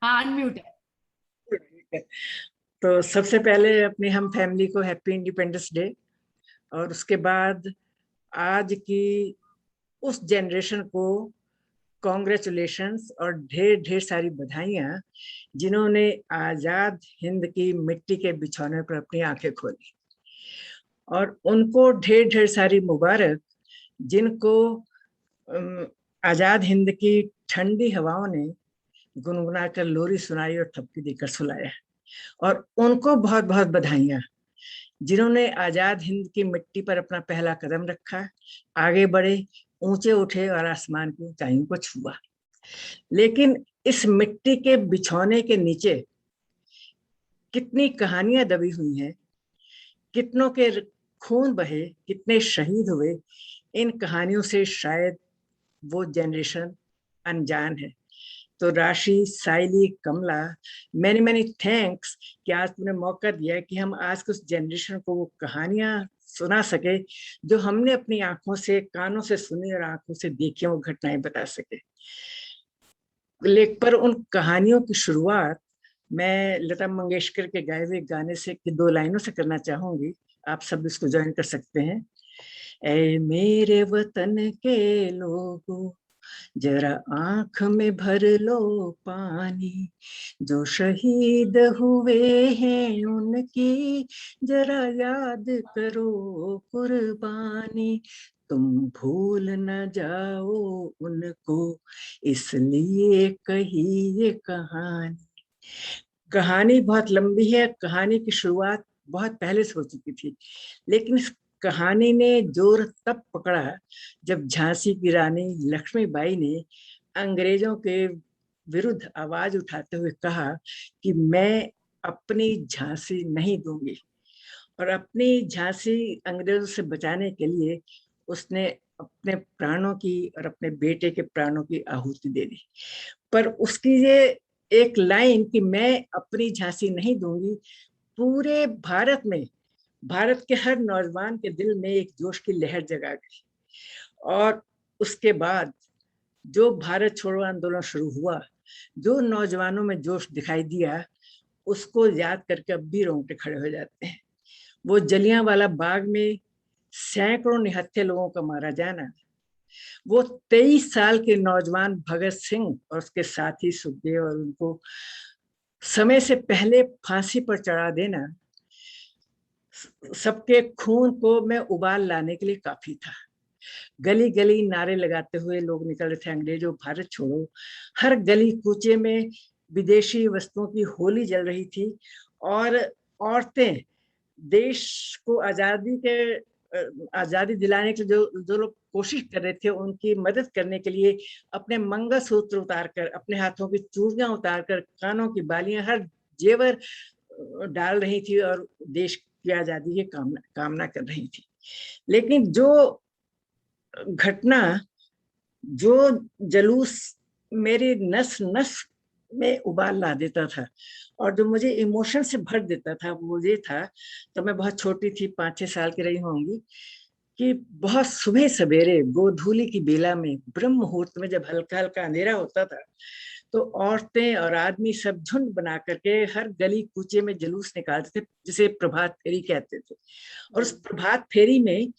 हाँ, अनम्यूट है। तो सबसे पहले अपनी हम फैमिली को हैप्पी इंडिपेंडेंस डे, और उसके बाद आज की उस जनरेशन को कॉन्ग्रेचुलेशंस और ढेर ढेर सारी बधाइयाँ, जिन्होंने आजाद हिंद की मिट्टी के बिछौने पर अपनी आंखें खोली। और उनको ढेर ढेर सारी मुबारक, जिनको आजाद हिंद की ठंडी हवाओं ने गुनगुनाकर लोरी सुनाई और थपकी देकर सुलाया। और उनको बहुत बहुत बधाइयाँ, जिन्होंने आजाद हिंद की मिट्टी पर अपना पहला कदम रखा, आगे बढ़े, ऊंचे उठे और आसमान की ऊंचाइयों को छुआ। लेकिन इस मिट्टी के बिछौने के नीचे कितनी कहानियां दबी हुई हैं, कितनों के खून बहे, कितने शहीद हुए, इन कहानियों से शायद वो जनरेशन अनजान है। तो राशि, साइली, कमला, मैनी मैनी थैंक्स कि आज तुमने मौका दिया कि हम आज के उस जनरेशन को वो कहानियां सुना सके जो हमने अपनी आंखों से, कानों से सुनी और आंखों से देखी, वो घटनाएं बता सके। पर उन कहानियों की शुरुआत मैं लता मंगेशकर के गाए हुए गाने से 2 लाइनों से करना चाहूंगी। आप सब इसको ज्वाइन कर सकते हैं। ऐ मेरे वतन के लोगों, जरा आंख में भर लो पानी, जो शहीद हुए हैं उनकी जरा याद करो कुर्बानी, तुम भूल न जाओ उनको, इसलिए कही ये कहानी। कहानी बहुत लंबी है, कहानी की शुरुआत बहुत पहले से हो चुकी थी, लेकिन इस कहानी ने जोर तब पकड़ा जब झांसी की रानी लक्ष्मीबाई ने अंग्रेजों के विरुद्ध आवाज उठाते हुए कहा कि मैं अपनी झांसी नहीं दूंगी। और अपनी झांसी अंग्रेजों से बचाने के लिए उसने अपने प्राणों की और अपने बेटे के प्राणों की आहुति दे दी। पर उसकी ये एक लाइन कि मैं अपनी झांसी नहीं दूंगी, पूरे भारत में, भारत के हर नौजवान के दिल में एक जोश की लहर जगा गई। और उसके बाद जो भारत छोड़ो आंदोलन शुरू हुआ, जो नौजवानों में जोश दिखाई दिया, उसको याद करके अब भी रोंगटे खड़े हो जाते हैं। वो जलियांवाला बाग में सैकड़ों निहत्थे लोगों का मारा जाना, वो 23 साल के नौजवान भगत सिंह और उसके साथी सुखदेव और उनको समय से पहले फांसी पर चढ़ा देना, सबके खून को में उबाल लाने के लिए काफी था। गली गली नारे लगाते हुए लोग निकल रहे थे, अंग्रेजों भारत छोड़ो। हर गली कूचे में विदेशी वस्तुओं की होली जल रही थी, और औरतें देश को आजादी दिलाने के जो जो लोग कोशिश कर रहे थे, उनकी मदद करने के लिए अपने मंगलसूत्र उतारकर, अपने हाथों की चूड़ियां उतारकर, कानों की बालियां, हर जेवर डाल रही थी और देश की आजादी की कामना कर रही थी। लेकिन जो घटना, जो जलूस मेरी नस नस में उबाल ला देता था और जो मुझे इमोशन से भर देता था, वो ये था, तो मैं बहुत छोटी थी, 5-6 साल की रही होंगी, कि बहुत सुबह सवेरे गोधूली की बेला में, ब्रह्म मुहूर्त में, जब हल्का हल्का अंधेरा होता था, तो औरतें और आदमी सब झुंड बना करके हर गली कूचे में जुलूस निकालते थे, जिसे प्रभात फेरी कहते थे। और उस प्रभात फेरी में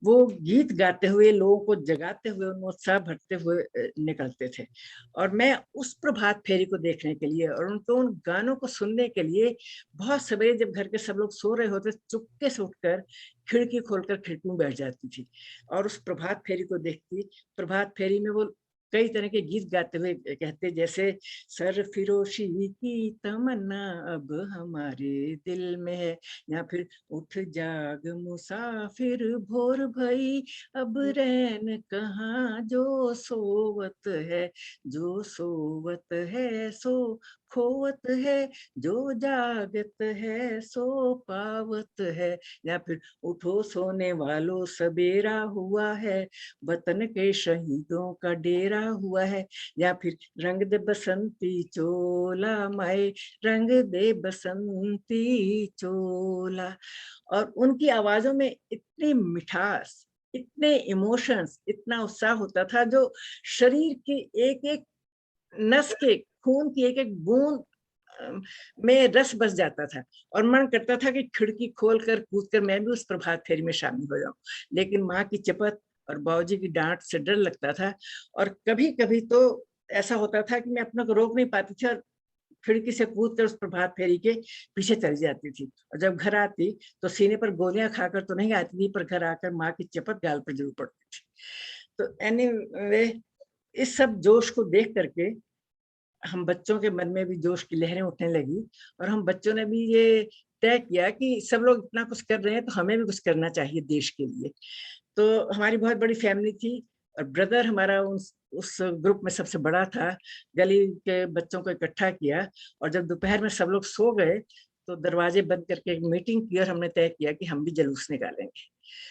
वो गीत गाते हुए, लोगों को जगाते हुए, उनमें उत्साह भरते हुए निकलते थे। और मैं उस प्रभात फेरी को देखने के लिए और उनको उन गानों को सुनने के लिए बहुत सवेरे, जब घर के सब लोग सो रहे होते, चुपके से उठकर खिड़की खोलकर खिड़की में बैठ जाती थी और उस प्रभात फेरी को देखती। प्रभात फेरी में वो कई तरह के गीत गाते हुए कहते, जैसे सरफिरोशी की तमन्ना अब हमारे दिल में है, या फिर उठ जाग मुसाफिर भोर भई अब रैन कहाँ, जो सोवत है, जो सोवत है सो खोवत है, जो जागत है सो पावत है, या फिर उठो सोने वालों सबेरा हुआ है, वतन के शहीदों का डेरा हुआ है, या फिर रंग दे बसंती चोला माए, रंग दे बसंती चोला। और उनकी आवाजों में इतनी मिठास, इतने इमोशंस, इतना उत्साह होता था, जो शरीर की एक एक नस के खून की एक एक बूंद में रस बस जाता था और मन करता था कि खिड़की खोलकर कूदकर मैं भी उस प्रभात फेरी में शामिल हो जाऊं। लेकिन माँ की चपत और बाबूजी की डांट से डर लगता था और कभी-कभी तो ऐसा होता था कि मैं अपने को रोक नहीं पाती थी और खिड़की से कूदकर उस प्रभात फेरी के पीछे चली जाती थी। और जब घर आती तो सीने पर गोलियां खाकर तो नहीं आती थी, पर घर आकर माँ की चपत गाल पर जरूर पड़ती थी। तो एनीवे, इस सब जोश को देख करके हम बच्चों के मन में भी जोश की लहरें उठने लगी और हम बच्चों ने भी ये तय किया कि सब लोग इतना कुछ कर रहे हैं तो हमें भी कुछ करना चाहिए देश के लिए। तो हमारी बहुत बड़ी फैमिली थी और ब्रदर हमारा उस ग्रुप में सबसे बड़ा था। गली के बच्चों को इकट्ठा किया और जब दोपहर में सब लोग सो गए तो दरवाजे बंद करके एक मीटिंग की और हमने तय किया कि हम भी जुलूस निकालेंगे।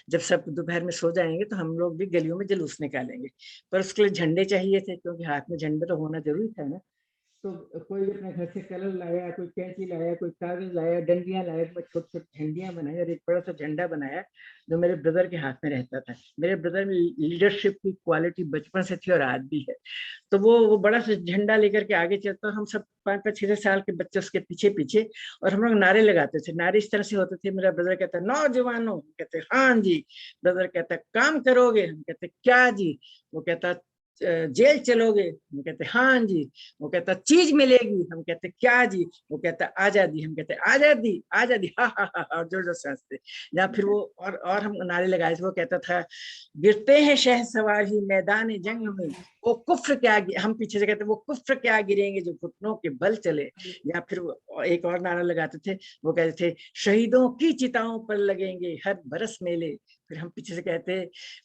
जब सब दोपहर में सो जाएंगे तो हम लोग भी गलियों में जुलूस निकालेंगे, पर उसके लिए झंडे चाहिए थे क्योंकि हाथ में झंडे तो होना जरूरी था ना। तो कोई अपने घर से कलर लाया, कोई कैंची लाया, कोई कागज लाया, डंडियां लाया, मैं छोटी छोटी झंडियां बनाई और एक बड़ा सा झंडा बनाया जो मेरे ब्रदर के हाथ में रहता था। मेरे ब्रदर में लीडरशिप की क्वालिटी बचपन से थी और आज भी है। तो वो बड़ा सा झंडा लेकर के आगे चलता और हम सब 5-5 6 साल के बच्चे उसके पीछे पीछे और हम लोग नारे लगाते थे। नारे इस तरह से होते थे, मेरा ब्रदर कहता नौजवानों, कहते हाँ जी। ब्रदर कहता काम करोगे, हम कहते क्या जी। वो कहता जेल चलोगे, हम कहते हाँ जी। वो कहता चीज मिलेगी, हम कहते क्या जी। वो कहता आजादी, हम कहते आजादी आजादी, हा हा हा, और जोर जोर से हंसते। या फिर वो और हम नारे लगाए थे। वो कहता था गिरते हैं शहसवार ही मैदान जंग में, वो कुफ्र क्या, हम पीछे से कहते वो कुफ्र क्या गिरेंगे जो घुटनों के बल चले। या फिर एक और नारा लगाते थे, वो कहते थे शहीदों की चिताओं पर लगेंगे हर बरस मेले। फिर हम पीछे से कहते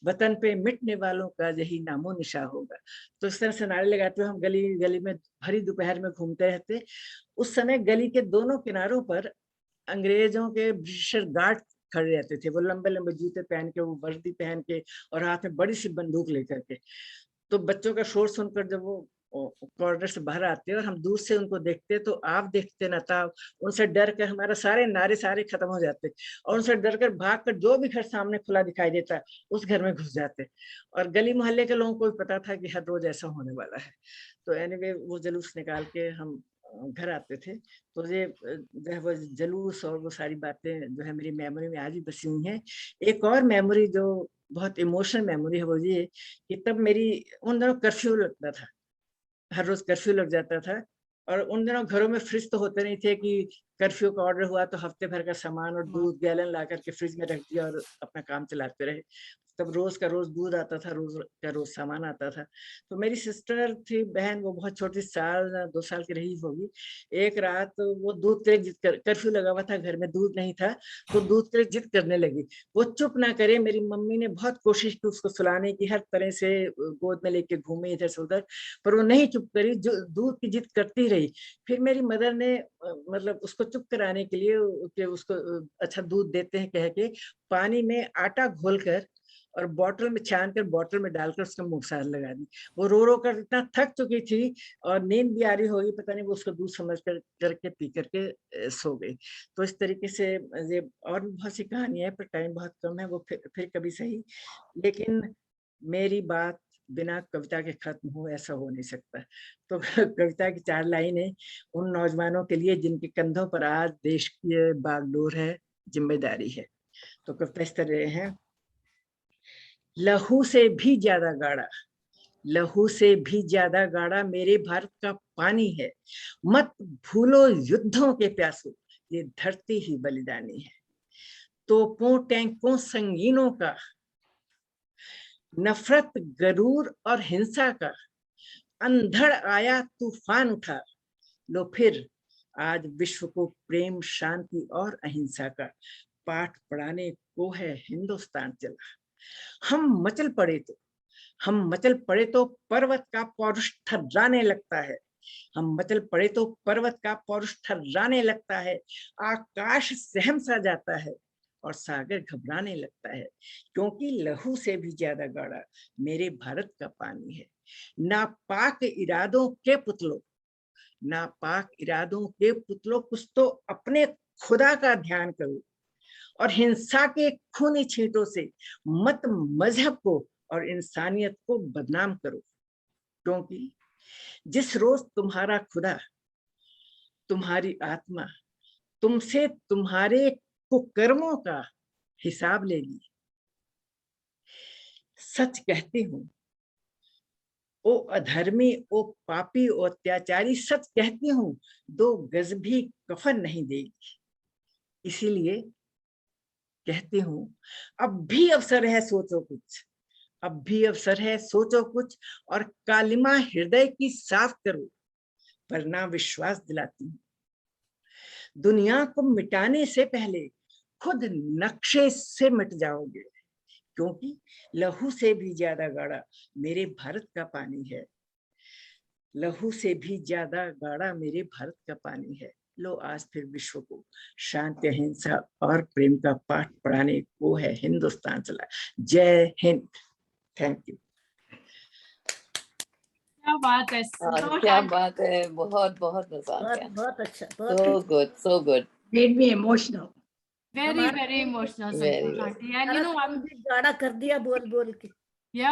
वतन पे मिटने वालों का यही नामो निशा होगा। तो इस तरह से नारे लगाते हुए हम गली गली में भरी दोपहर में घूमते रहते। उस समय गली के दोनों किनारों पर अंग्रेजों के ब्रिटिशर गार्ड खड़े रहते थे। वो लंबे लंबे जूते पहन के, वो वर्दी पहन के और हाथ में बड़ी सी बंदूक लेकर के। तो बच्चों का शोर सुनकर जब वो कॉरिडोर से बाहर आते और हम दूर से उनको देखते तो आप देखते न था, उनसे डर कर हमारे सारे नारे सारे खत्म हो जाते और उनसे डर कर भाग कर जो भी घर सामने खुला दिखाई देता उस घर में घुस जाते। और गली मोहल्ले के लोगों को भी पता था कि हर रोज ऐसा होने वाला है। तो एनीवे वो जुलूस निकाल के हम घर आते थे। तो ये जो है वो जुलूस और वो सारी बातें जो है मेरी मेमोरी में आज भी बसी हुई हैं। एक और मेमोरी जो बहुत इमोशनल मेमोरी है वो ये कि तब मेरी उन दिनों कर्फ्यू लगता था, हर रोज कर्फ्यू लग जाता था। और उन दिनों घरों में फ्रिज तो होते नहीं थे कि कर्फ्यू का ऑर्डर हुआ तो हफ्ते भर का सामान और दूध गैलन ला करके फ्रिज में रख दिया और अपना काम चलाते रहे। तब रोज का रोज दूध आता था, रोज का रोज सामान आता था। तो मेरी सिस्टर थी, बहन, वो बहुत छोटी, 1-2 साल की रही होगी। एक रात वो दूध के लिए जिद कर, कर्फ्यू लगा हुआ था, घर में दूध नहीं था, तो दूध के लिए जिद करने लगी। वो चुप ना करे, मेरी मम्मी ने बहुत कोशिश की उसको सुलाने की, हर तरह से गोद में लेके घूमे इधर से उधर, पर वो नहीं चुप करी, जो दूध की जिद करती रही। फिर मेरी मदर ने मतलब उसको चुप कराने के लिए कि उसको अच्छा दूध देते हैं कह के पानी में आटा घोलकर और बॉटल में छान कर बॉटल में डालकर उसका मुँह लगा दी। वो रो कर इतना थक चुकी थी और नींद भी आ रही होगी, पता नहीं वो उसको दूध समझ कर करके पी करके सो गई। तो इस तरीके से ये और भी बहुत सी कहानियां है, पर टाइम बहुत कम है, वो फिर कभी सही। लेकिन मेरी बात बिना कविता के खत्म हो ऐसा हो नहीं सकता। तो कविता की 4 लाइनें उन नौजवानों के लिए जिनके कंधों पर आज देश की बागडोर है, जिम्मेदारी है। तो कविता इस तरह है। लहू से भी ज्यादा गाढ़ा, लहू से भी ज्यादा गाढ़ा मेरे भारत का पानी है। मत भूलो युद्धों के प्यासों, ये धरती ही बलिदानी है। तोपों टैंकों संगीनों का, नफरत गरूर और हिंसा का, अंधड़ आया तूफान उठा, लो फिर आज विश्व को प्रेम शांति और अहिंसा का पाठ पढ़ाने को है हिंदुस्तान चला। हम मचल पड़े तो, हम मचल पड़े तो पर्वत का पौरुष थर्राने लगता है। हम मचल पड़े तो पर्वत का पौरुष थर्राने लगता है। आकाश सहम सा जाता है और सागर घबराने लगता है, क्योंकि लहू से भी ज्यादा गाढ़ा मेरे भारत का पानी है। नापाक इरादों के पुतलों, नापाक इरादों के पुतलों, कुछ तो अपने खुदा का ध्यान करो और हिंसा के खूनी छींटों से मत मजहब को और इंसानियत को बदनाम करो, क्योंकि जिस रोज तुम्हारा खुदा, तुम्हारी आत्मा तुमसे तुम्हारे कुकर्मों का हिसाब लेगी। सच कहती हूं, ओ अधर्मी, ओ पापी, ओ अत्याचारी, सच कहती हूं, 2 गज भी कफन नहीं देगी। इसीलिए कहती हूं, अब भी अवसर है, सोचो कुछ। अब भी अवसर है, सोचो कुछ और कालिमा हृदय की साफ करो, वरना विश्वास दिलाती हूं, दुनिया को मिटाने से पहले खुद नक्शे से मिट जाओगे, क्योंकि लहू से भी ज्यादा गाढ़ा मेरे भारत का पानी है। लहू से भी ज्यादा गाढ़ा मेरे भारत का पानी है। लो आज फिर विश्व को शांति, अहिंसा और प्रेम का पाठ पढ़ाने को है हिंदुस्तान चला। जय हिंद। Thank you. क्या बात है, क्या बात है, बहुत बहुत मजा आ बहुत गया। बहुत अच्छा, So good. made me emotional. very हमारा very emotional Very, Santosh very. aunty, and you know I'm गाना कर दिया बोल बोल के। yeah